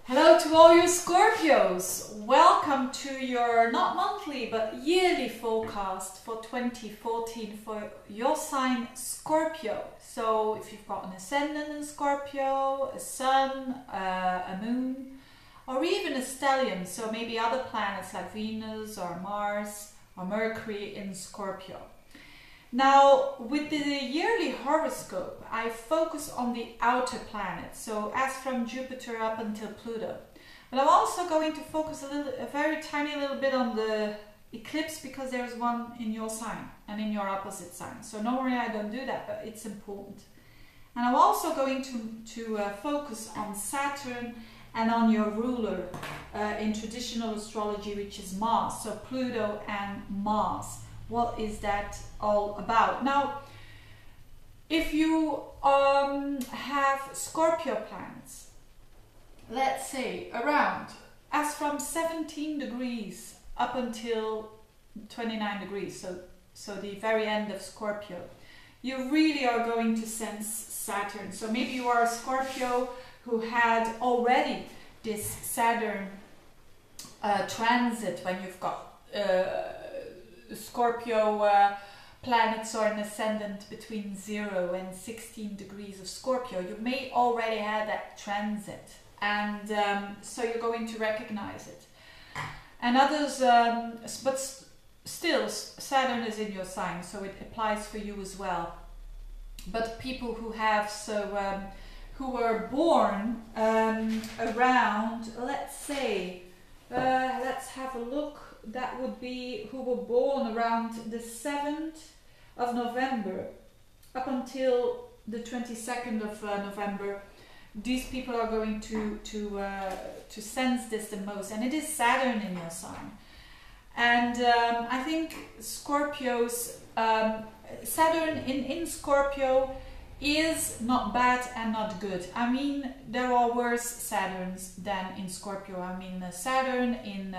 Hello to all you Scorpios! Welcome to your not monthly but yearly forecast for 2014 for your sign Scorpio. So if you've got an ascendant in Scorpio, a sun, a moon, or even a stellium, so maybe other planets like Venus or Mars or Mercury in Scorpio. Now, with the yearly horoscope, I focus on the outer planets, so as from Jupiter up until Pluto. But I'm also going to focus a very tiny little bit on the eclipse because there's one in your sign and in your opposite sign. So normally I don't do that, but it's important. And I'm also going to focus on Saturn and on your ruler in traditional astrology, which is Mars, so Pluto and Mars. What is that all about? Now, if you have Scorpio planets, let's say around, as from 17 degrees up until 29 degrees, so the very end of Scorpio, you really are going to sense Saturn. So maybe you are a Scorpio who had already this Saturn transit when you've got Scorpio planets or an ascendant between 0 and 16 degrees of Scorpio. You may already have that transit, and so you're going to recognize it. And others, but still Saturn is in your sign, so it applies for you as well. But people who have, who were born around, let's say, let's have a look. That would be who were born around the 7th of November up until the 22nd of November. These people are going to sense this the most, and it is Saturn in your sign. And I think Scorpios, Saturn in Scorpio is not bad and not good. I mean, there are worse Saturns than in Scorpio. I mean, Saturn in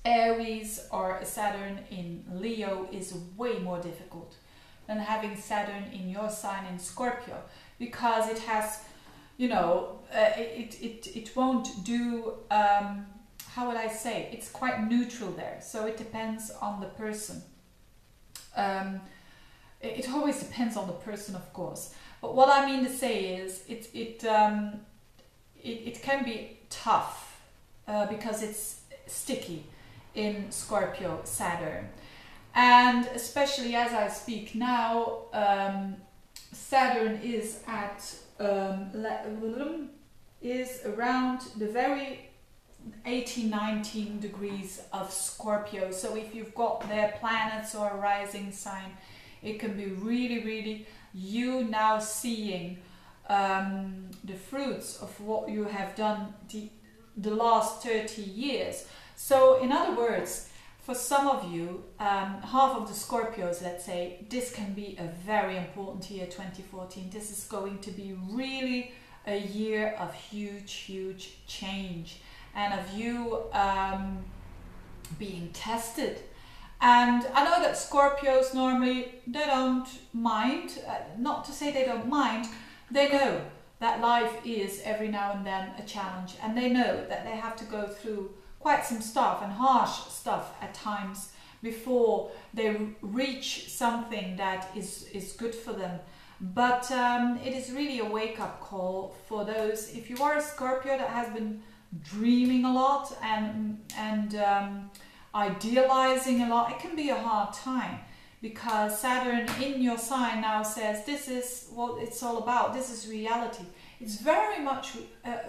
Aries or Saturn in Leo is way more difficult than having Saturn in your sign in Scorpio, because it has, you know, it won't do, how would I say, it's quite neutral there, so it depends on the person. It always depends on the person, of course, but what I mean to say is it can be tough because it's sticky in Scorpio Saturn, and especially as I speak now, Saturn is at is around the very 18-19 degrees of Scorpio. So if you've got their planets or a rising sign, it can be really you now seeing the fruits of what you have done the last 30 years. So in other words, for some of you, half of the Scorpios, let's say, this can be a very important year, 2014. This is going to be really a year of huge change, and of you being tested. And I know that Scorpios normally, they don't mind, not to say they don't mind, they know that life is every now and then a challenge, and they know that they have to go through quite some stuff, and harsh stuff at times, before they reach something that is good for them. But it is really a wake-up call for those, if you are a Scorpio that has been dreaming a lot and idealizing a lot. It can be a hard time, because Saturn in your sign now says this is what it's all about, this is reality. It's very much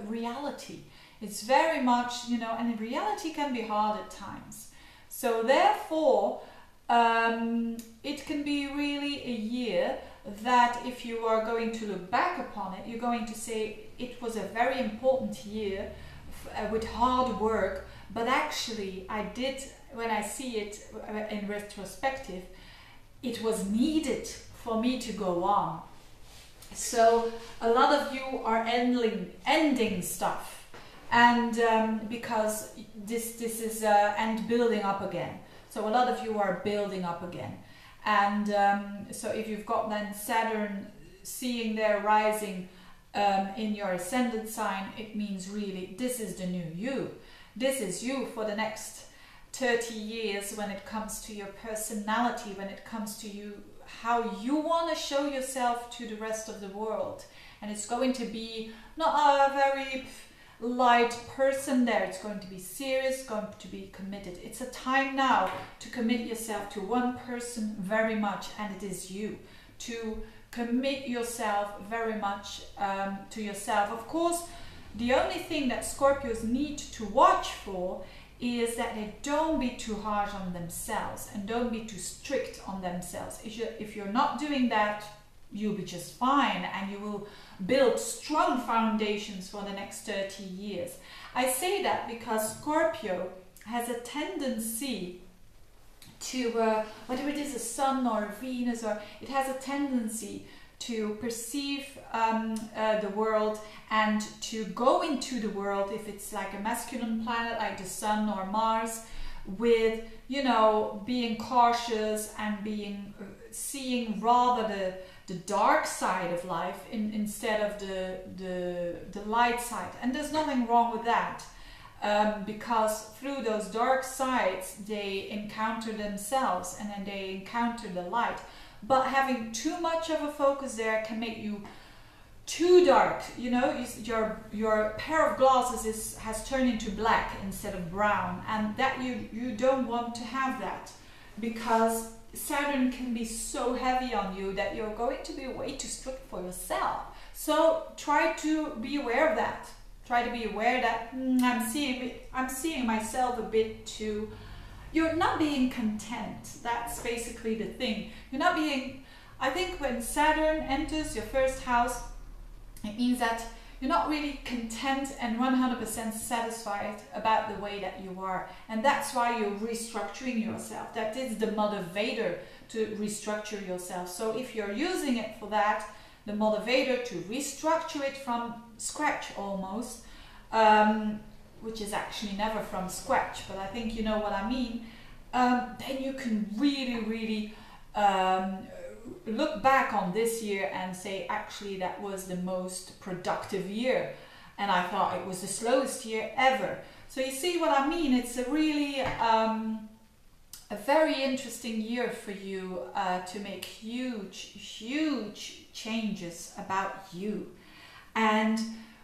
reality. It's very much, you know, and reality can be hard at times. So therefore, it can be really a year that if you are going to look back upon it, you're going to say it was a very important year with hard work, but actually I did, when I see it in retrospective, it was needed for me to go on. So a lot of you are ending stuff. And because this is and building up again, so a lot of you are building up again, and so if you've got then Saturn seeing their rising in your ascendant sign, it means really this is the new you. This is you for the next 30 years when it comes to your personality, when it comes to you, how you want to show yourself to the rest of the world. And it's going to be not a very light person there. It's going to be serious, going to be committed. It's a time now to commit yourself to one person very much, and it is you. To commit yourself very much to yourself. Of course, the only thing that Scorpios need to watch for is that they don't be too harsh on themselves and don't be too strict on themselves. If you're not doing that, you'll be just fine, and you will build strong foundations for the next 30 years. I say that because Scorpio has a tendency to, whether it is a sun or a Venus, or it has a tendency to perceive the world and to go into the world, if it's like a masculine planet like the sun or Mars, with, you know, being cautious and being seeing rather the dark side of life instead of the light side. And there's nothing wrong with that, because through those dark sides they encounter themselves and then they encounter the light. But having too much of a focus there can make you too dark. You know, your pair of glasses has turned into black instead of brown, and that you don't want to have that, because Saturn can be so heavy on you that you're going to be way too strict for yourself. So try to be aware of that. Try to be aware that I'm seeing myself a bit too. You're not being content. That's basically the thing. You're not being, I think when Saturn enters your first house, it means that you're not really content and 100% satisfied about the way that you are. And that's why you're restructuring yourself. That is the motivator to restructure yourself. So if you're using it for that, the motivator to restructure it from scratch almost, which is actually never from scratch, but I think you know what I mean, then you can really look back on this year and say, actually that was the most productive year, and I thought it was the slowest year ever. So you see what I mean? It's a really a very interesting year for you to make huge changes about you. And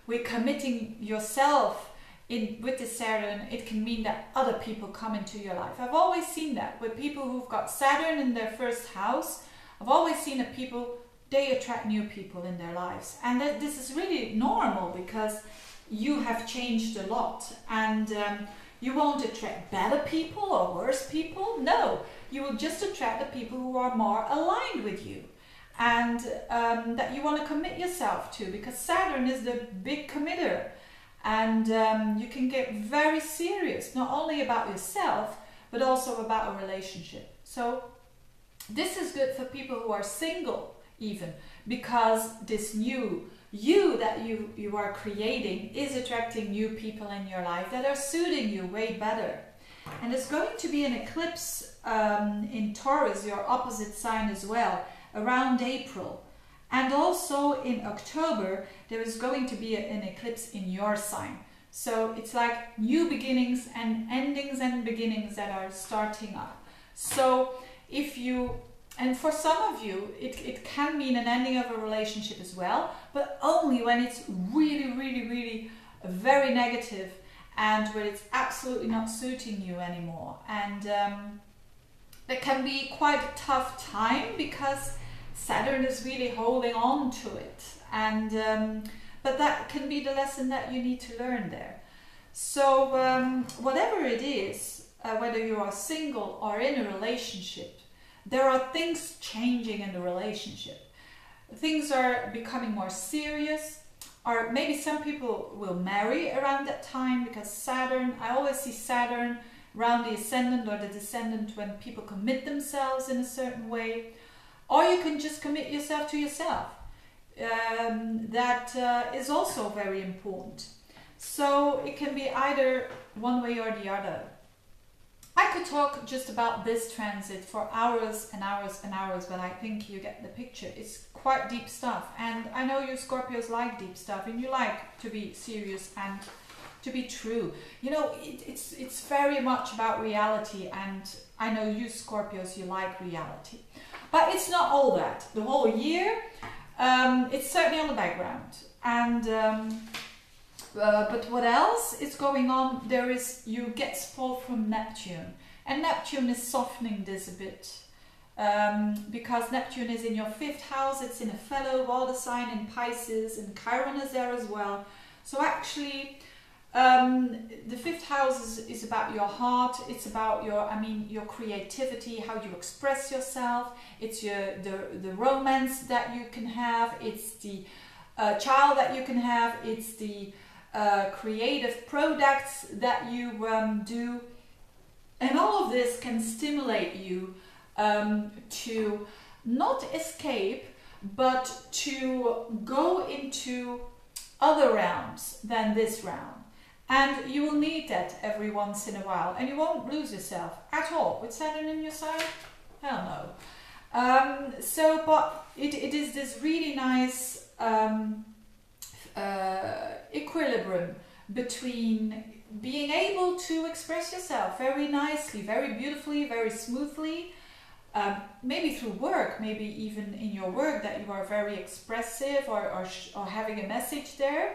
we're committing yourself with the Saturn. It can mean that other people come into your life. I've always seen that with people who've got Saturn in their first house. I've always seen that people, they attract new people in their lives, and that this is really normal because you have changed a lot, and you won't attract better people or worse people. No, you will just attract the people who are more aligned with you, and that you want to commit yourself to, because Saturn is the big committer, and you can get very serious, not only about yourself but also about a relationship. So this is good for people who are single even, because this new you that you are creating is attracting new people in your life that are suiting you way better. And there's going to be an eclipse in Taurus, your opposite sign, as well, around April. And also in October there is going to be an eclipse in your sign. So it's like new beginnings and endings and beginnings that are starting up. So if you, and for some of you it can mean an ending of a relationship as well, but only when it's really very negative and when it's absolutely not suiting you anymore. And that can be quite a tough time because Saturn is really holding on to it, and but that can be the lesson that you need to learn there. So whatever it is, whether you are single or in a relationship, there are things changing in the relationship. Things are becoming more serious, or maybe some people will marry around that time, because Saturn, I always see Saturn around the ascendant or the descendant when people commit themselves in a certain way. Or you can just commit yourself to yourself. That is also very important. So it can be either one way or the other. I could talk just about this transit for hours and hours and hours, but I think you get the picture. It's quite deep stuff. And I know you Scorpios like deep stuff, and you like to be serious and to be true. You know, it's very much about reality, and I know you Scorpios, you like reality. But it's not all that. The whole year, it's certainly on the background. And but what else is going on? There is, you get support from Neptune. And Neptune is softening this a bit. Because Neptune is in your 5th house, it's in a fellow water sign in Pisces, and Chiron is there as well. So actually, the 5th house is about your heart. It's about your, your creativity, how you express yourself. It's the romance that you can have. It's the child that you can have. It's the creative products that you do. And all of this can stimulate you to not escape, but to go into other realms than this realm. And you will need that every once in a while, and you won't lose yourself at all. With Saturn in your sign? Hell no. But it is this really nice equilibrium between being able to express yourself very nicely, very beautifully, very smoothly, maybe through work, maybe even in your work that you are very expressive or having a message there.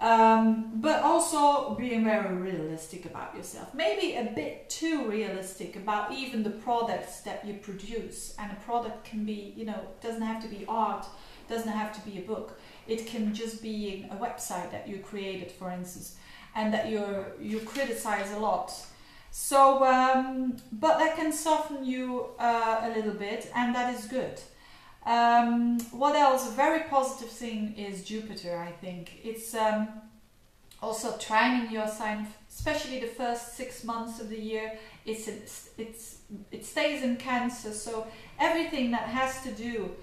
But also being very realistic about yourself. Maybe a bit too realistic about even the products that you produce. And a product can be, doesn't have to be art, doesn't have to be a book. It can just be a website that you created, for instance, and that you criticize a lot. So, but that can soften you a little bit, and that is good. What else? A very positive thing is Jupiter, I think. It's also trining your sign, especially the first 6 months of the year. It stays in Cancer, so everything that has to do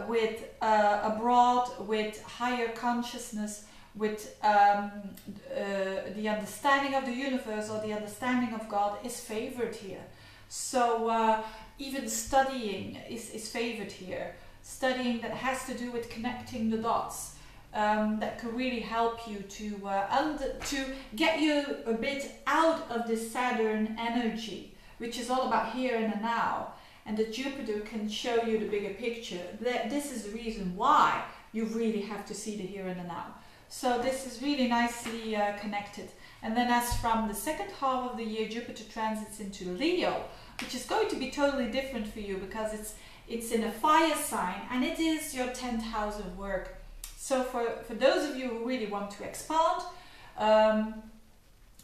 with abroad, with higher consciousness, with the understanding of the universe or the understanding of God is favored here. So even studying is favored here. Studying that has to do with connecting the dots, that can really help you to get you a bit out of this Saturn energy, which is all about here and the now. And the Jupiter can show you the bigger picture. This is the reason why you really have to see the here and the now. So this is really nicely connected. And then as from the second half of the year, Jupiter transits into Leo, which is going to be totally different for you because it's in a fire sign and it is your 10th house of work. So for those of you who really want to expand,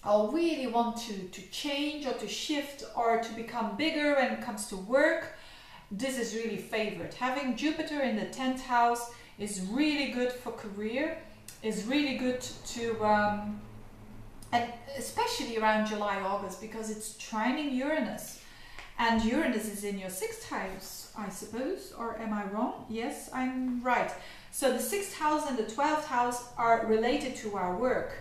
or really want to change or to shift or to become bigger when it comes to work, this is really favored. Having Jupiter in the 10th house is really good for career, is really good to, and especially around July, August, because it's trining Uranus. And Uranus is in your 6th house, I suppose, or am I wrong? Yes, I'm right. So the 6th house and the 12th house are related to our work.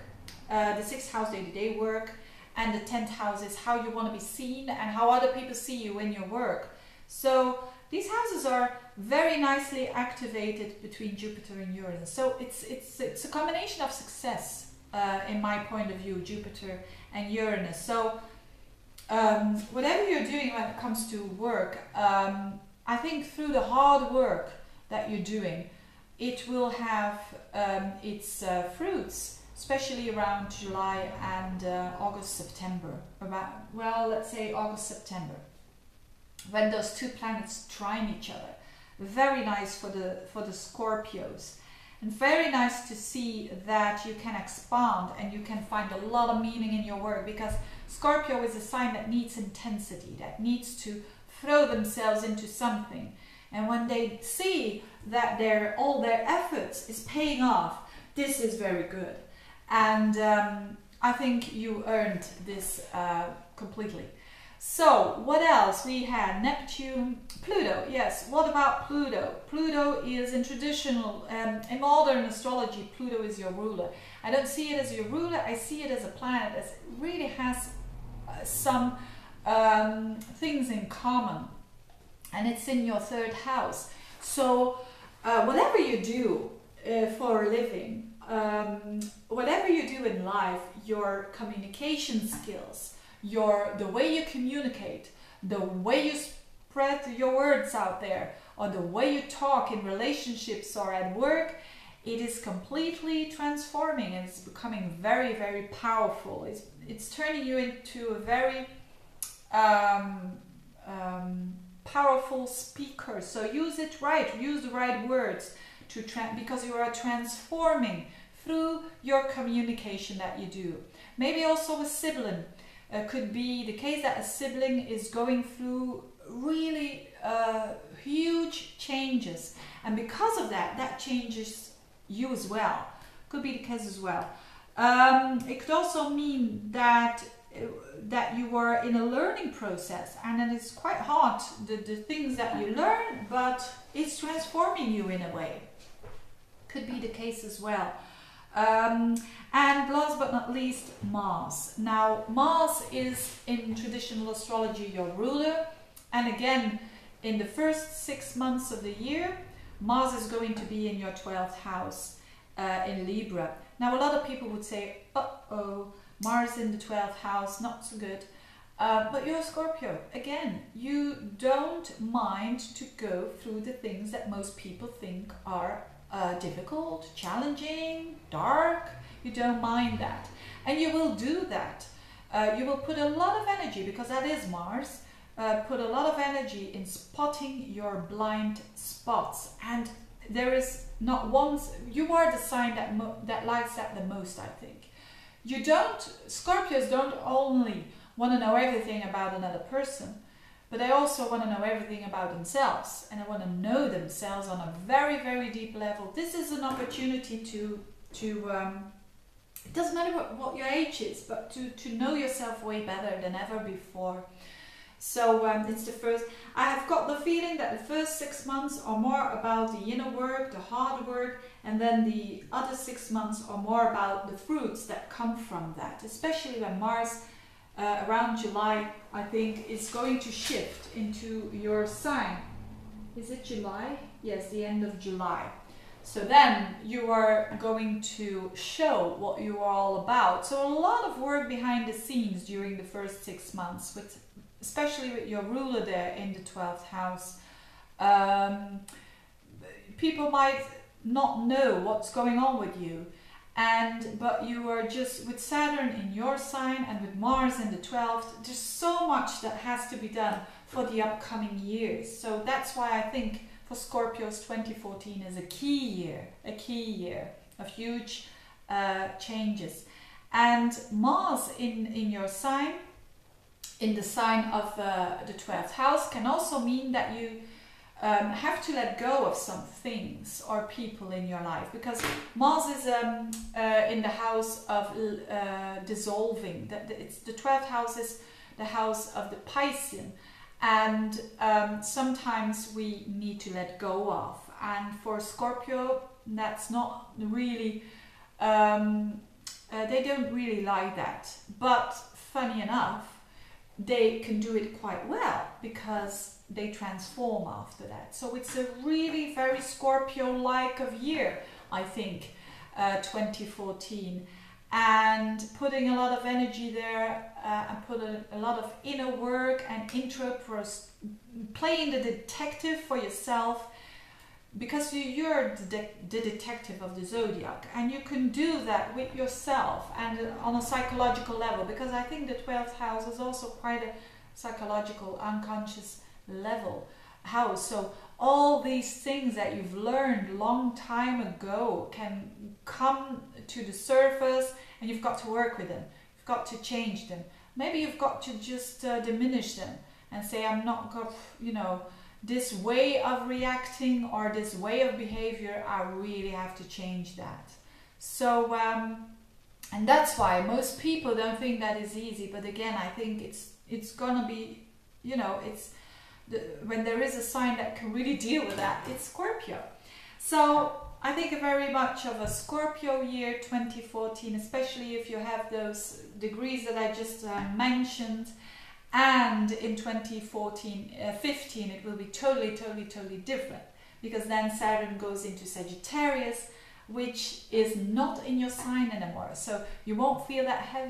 The 6th house, day-to-day work, and the 10th house is how you want to be seen and how other people see you in your work. So these houses are very nicely activated between Jupiter and Uranus. So it's a combination of success, in my point of view, Jupiter and Uranus. So whatever you're doing when it comes to work, I think through the hard work that you're doing, it will have its fruits, especially around July and August, September. Well, let's say August, September, when those two planets trine each other. Very nice for the Scorpios, and very nice to see that you can expand and you can find a lot of meaning in your work, because Scorpio is a sign that needs intensity, that needs to throw themselves into something. And when they see that all their efforts is paying off, this is very good. And I think you earned this completely. So what else? We had Neptune, Pluto. Yes, what about Pluto? Pluto is in traditional, in modern astrology, Pluto is your ruler. I don't see it as your ruler, I see it as a planet that really has some things in common. And it's in your 3rd house. So whatever you do for a living, whatever you do in life, your communication skills, the way you communicate, the way you spread your words out there, or the way you talk in relationships or at work, it is completely transforming and it's becoming very, very powerful. It's turning you into a very powerful speaker. So use it right, use the right words because you are transforming through your communication that you do. Maybe also a sibling. Could be the case that a sibling is going through really huge changes, and because of that, that changes you as well. Could be the case as well. It could also mean that you are in a learning process, and then it's quite hard, the things that you learn, but it's transforming you in a way. Could be the case as well. And last but not least, Mars. Now, Mars is in traditional astrology your ruler, and again, in the first 6 months of the year, Mars is going to be in your 12th house in Libra. Now, a lot of people would say, uh-oh, Mars in the 12th house, not so good. But you're a Scorpio. Again, you don't mind to go through the things that most people think are difficult, challenging, dark. You don't mind that. And you will do that. You will put a lot of energy, because that is Mars, put a lot of energy in spotting your blind spots. And there is not one, you are the sign that likes that the most, I think. Scorpios don't only want to know everything about another person, but they also want to know everything about themselves, and they want to know themselves on a very, very deep level. This is an opportunity to it doesn't matter what your age is, but to know yourself way better than ever before. So it's the first, I have got the feeling that the first 6 months are more about the inner work, the hard work, and then the other 6 months are more about the fruits that come from that, especially when Mars around July, I think, is going to shift into your sign. Is it July? Yes, the end of July. So then you are going to show what you are all about. So a lot of work behind the scenes during the first 6 months, especially with your ruler there in the 12th house. People might not know what's going on with you, but you are just, with Saturn in your sign and with Mars in the 12th, there's so much that has to be done for the upcoming years. So that's why I think for Scorpios 2014 is a key year of huge changes. And Mars in your sign, in the sign of the 12th house, can also mean that you have to let go of some things or people in your life, because Mars is in the house of dissolving. The 12th house is the house of the Piscean, and sometimes we need to let go of. And for Scorpio, that's not really, they don't really like that. But funny enough, they can do it quite well, because they transform after that. So it's a really very Scorpio-like of year, I think, 2014. And putting a lot of energy there, and put a lot of inner work and playing the detective for yourself, because you're the detective of the zodiac, and you can do that with yourself and on a psychological level, because I think the 12th house is also quite a psychological, unconscious level house. So all these things that you've learned long time ago can come to the surface, and you've got to work with them. You've got to change them. Maybe you've got to just diminish them and say, I'm not got, this way of reacting or this way of behavior, I really have to change that. So, and that's why most people don't think that is easy. But again, I think it's gonna be, when there is a sign that can really deal with that, it's Scorpio. So I think very much of a Scorpio year 2014, especially if you have those degrees that I just mentioned. And in 2015 it will be totally different, because then Saturn goes into Sagittarius, which is not in your sign anymore. So you won't feel that heavy